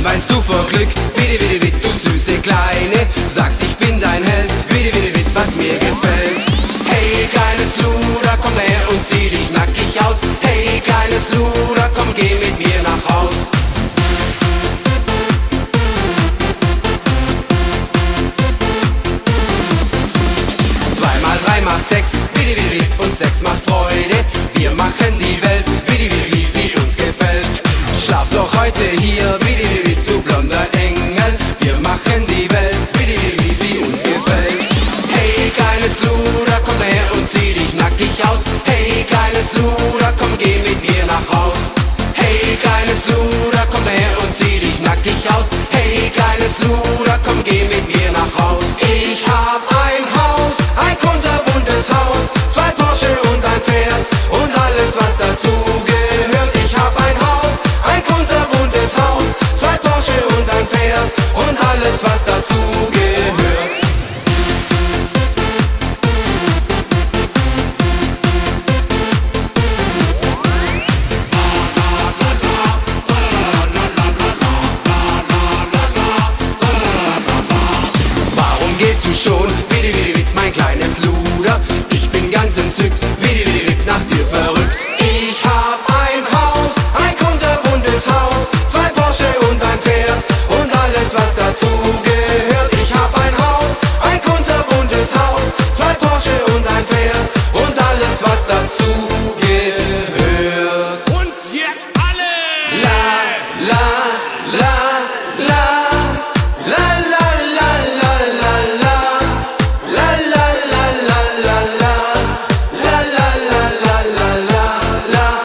weinst du vor Glück, Vidi Vidi Vitt, du süße Kleine. Sagst, ich bin dein Held, Vidi Vidi Vitt, was mir gefällt. Hey, kleines Luder, komm her und zieh dich nackig aus. Hey, kleines Luder, komm, geh mit mir nach Haus. 2 mal 3 macht 6, Vidi Vidi Vitt, und 6 macht Freude. Wir machen die Welt, Vidi Vidi, wie sie uns gefällt. Schlaf doch heute hier, Vidi Vidi Vitt, du blonder Engel. Wir machen die Welt, Vidi Vidi, wie sie uns gefällt. Hey, kleines Luder, komm her und zieh dich nackig aus. Hey, kleines Luder, komm, geh mit mir nach Haus. Hey, kleines Luder, komm her und zieh dich nackig aus. Hey, kleines Luder, komm, geh mit mir nach Haus. Ich hab ein Haus, ein kunterbuntes Haus, 2 Porsche und ein Pferd und alles, was dazu gehört. Ich hab ein Haus, ein kunterbuntes Haus, 2 Porsche und ein Pferd und alles, was dazu gehört. Warum gehst du schon, Vidi Vidi Vitt, mein kleines Luder? Ich bin ganz entzückt, Vidi Vidi Vitt, nach dir verrückt. Ich hab ein Haus, ein kunterbuntes Haus, 2 Porsche und ein Pferd und alles, was dazu gehört. Ich hab ein Haus, ein kunterbuntes Haus, 2 Porsche und ein Pferd und alles, was dazu gehört. Und jetzt alle